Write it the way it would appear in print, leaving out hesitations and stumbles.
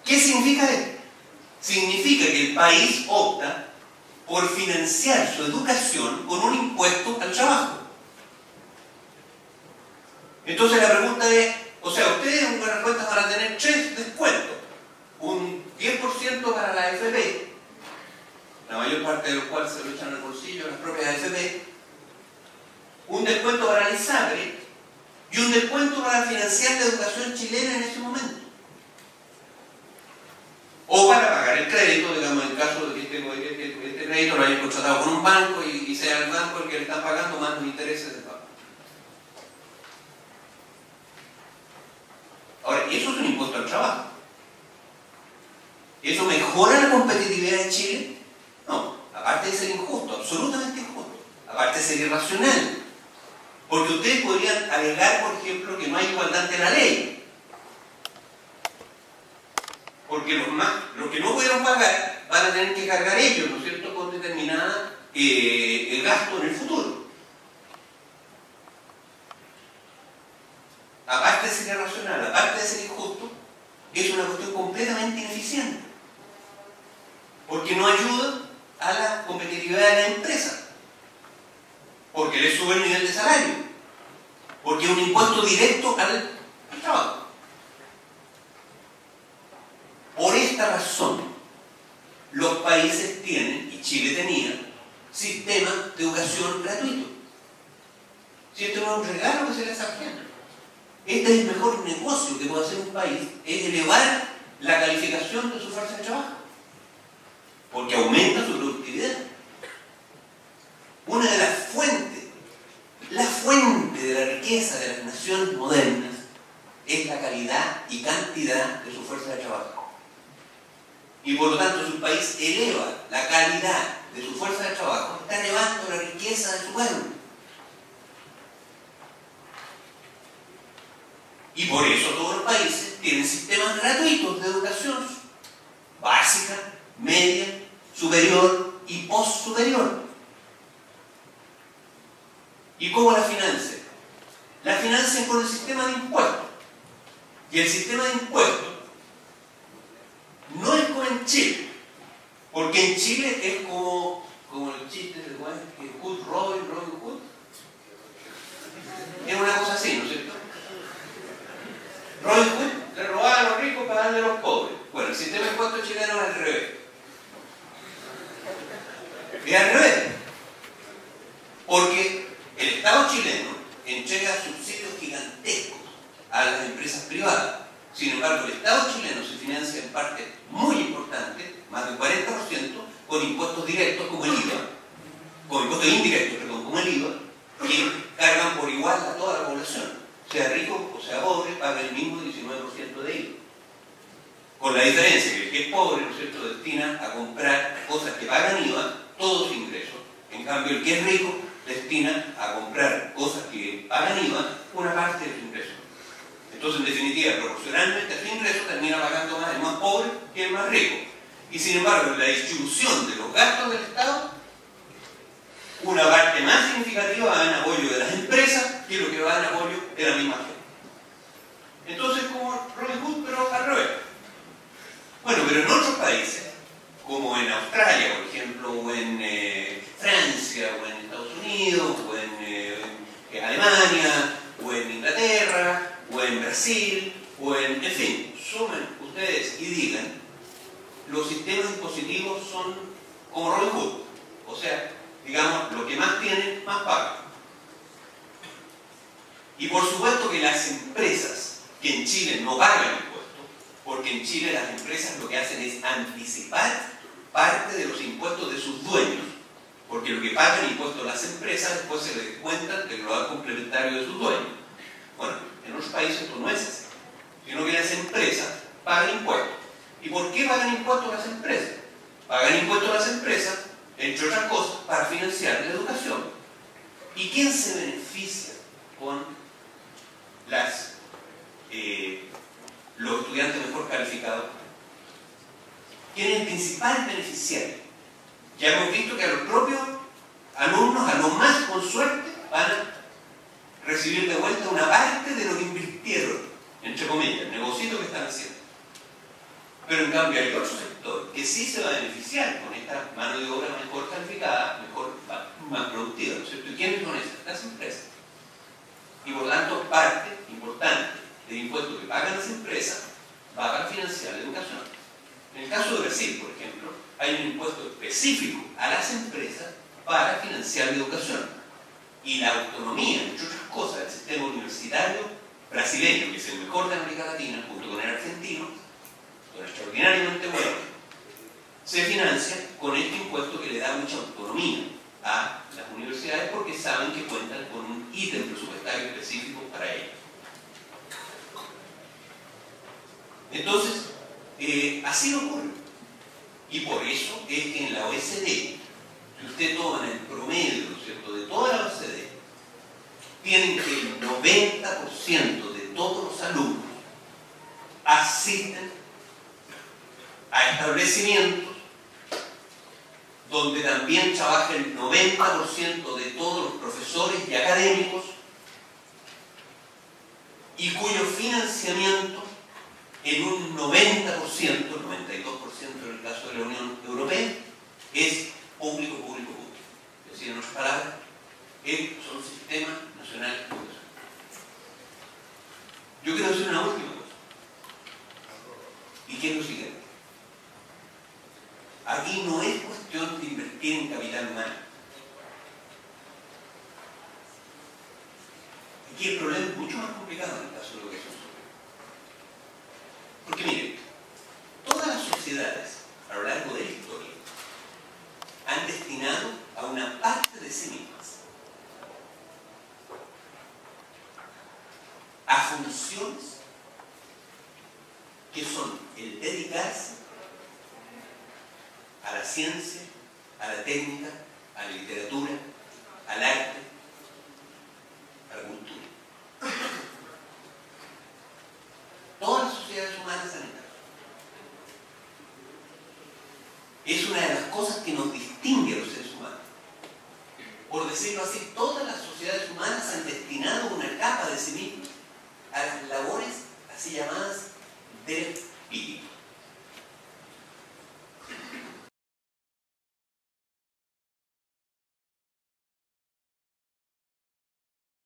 ¿Qué significa esto? Significa que el país opta por financiar su educación con un impuesto al trabajo. Entonces la pregunta es, o sea, ustedes en buenas cuentas van a tener 3 descuentos. Un 10% para la AFP, la mayor parte de los cuales se lo echan al bolsillo las propias AFP, un descuento para el ISAPRE y un descuento para financiar la educación chilena en ese momento. O para pagar el crédito, digamos, en caso de que este crédito lo hayan contratado con un banco y sea el banco el que le están pagando más los intereses del banco. Ahora, ¿eso es un impuesto al trabajo? ¿Eso mejora la competitividad de Chile? No, aparte de ser injusto, absolutamente injusto, aparte de ser irracional. Porque ustedes podrían alegar, por ejemplo, que no hay igualdad ante la ley. Porque los que no pudieron pagar van a tener que cargar ellos, ¿no es cierto?, con determinada el gasto en el futuro. Aparte de ser irracional, aparte de ser injusto, es una cuestión completamente ineficiente. Porque no ayuda a la competitividad de la empresa. Porque le sube el nivel de salario. Porque es un impuesto directo al trabajo. Por esta razón, los países tienen, y Chile tenía, sistemas de educación gratuito. Si esto no es un regalo que se le hace a gente. Este es el mejor negocio que puede hacer un país, es elevar la calificación de su fuerza de trabajo. Porque aumenta su productividad. Una de las fuentes, la fuente de la riqueza de las naciones modernas es la calidad y cantidad de su fuerza de trabajo. Y por lo tanto, si un país eleva la calidad de su fuerza de trabajo, está elevando la riqueza de su pueblo. Y por eso todos los países tienen sistemas gratuitos de educación básica, media, superior y postsuperior. ¿Y cómo la financian? La financian con el sistema de impuestos. Y el sistema de impuestos no es como en Chile, porque en Chile es como el chiste de Hood, Robin Hood. Es una cosa así, ¿no es cierto? Robin Hood le robaba a los ricos para darle a los pobres. Bueno, el sistema de impuestos chileno es al revés. Es al revés. Porque el Estado chileno entrega subsidios gigantescos a las empresas privadas. Sin embargo, el Estado chileno se financia en parte muy importante, más del 40%, con impuestos directos como el IVA, con impuestos indirectos, perdón, como el IVA, que cargan por igual a toda la población. Sea rico o sea pobre, paga el mismo 19% de IVA. Con la diferencia que el que es pobre, ¿no es cierto?, destina a comprar cosas que pagan IVA, todos sus ingresos. En cambio, el que es rico destina a comprar cosas que pagan IVA, una parte de sus ingresos. Entonces, en definitiva, proporcionalmente a su ingreso termina pagando más el más pobre que el más rico. Y sin embargo, en la distribución de los gastos del Estado, una parte más significativa va en apoyo de las empresas que lo que va en apoyo de la misma gente. Entonces, como Robin Hood, pero al revés. Bueno, pero en otros países, como en Australia, por ejemplo, o en Francia, o en Estados Unidos, o en Alemania, o en Inglaterra, o en Brasil, o en fin, sumen ustedes y digan, los sistemas impositivos son como Robin Hood. O sea, digamos, lo que más tienen, más pagan. Y por supuesto que las empresas que en Chile no pagan impuestos, porque en Chile las empresas lo que hacen es anticipar parte de los impuestos de sus dueños, porque lo que pagan impuestos las empresas después se les descuentan del global complementario de sus dueños. Bueno, en otros países esto no es así, sino que las empresas pagan impuestos. ¿Y por qué pagan impuestos las empresas? Pagan impuestos las empresas, entre otras cosas, para financiar la educación. ¿Y quién se beneficia con los estudiantes mejor calificados? ¿Quién es el principal beneficiario? Ya hemos visto que a los propios alumnos, a los más con suerte, van a recibir de vuelta una parte de lo que invirtieron, entre comillas, el negocito que están haciendo. Pero en cambio hay otro sector que sí se va a beneficiar con esta mano de obra mejor calificada, más productiva, ¿no es cierto? ¿Y quiénes son esas? Las empresas. Y por lo tanto, parte importante del impuesto que pagan las empresas va para financiar la educación. En el caso de Brasil, por ejemplo, hay un impuesto específico a las empresas para financiar la educación. Y la autonomía, entre otras cosas, del sistema universitario brasileño, que es el mejor de América Latina, junto con el argentino, son extraordinariamente buenos, se financia con este impuesto que le da mucha autonomía a las universidades porque saben que cuentan con un ítem presupuestario específico para ello. Entonces, así ocurre. Y por eso es que en la OECD, si usted toma el promedio, ¿no es cierto?, de toda la OECD, tienen que el 90% de todos los alumnos asisten a establecimientos donde también trabaja el 90% de todos los profesores y académicos y cuyo financiamiento en un 90%, 92% en el caso de la Unión Europea, es público. Es decir, en otras palabras, es un sistema nacional de educación. Yo quiero decir una última cosa. ¿Y qué es lo siguiente? Aquí no es cuestión de invertir en capital humano. Aquí el problema es mucho más complicado en el caso de la educación superior. Porque miren, todas las sociedades a lo largo de la historia han destinado a una parte de sí mismas a funciones que son el dedicarse a la ciencia, a la técnica, a la literatura, al arte, a la cultura. Todas las sociedades humanas han hecho. Es una de las cosas que nos distingue a los seres humanos. Por decirlo así, todas las sociedades humanas han destinado una capa de sí mismas a las labores así llamadas del espíritu.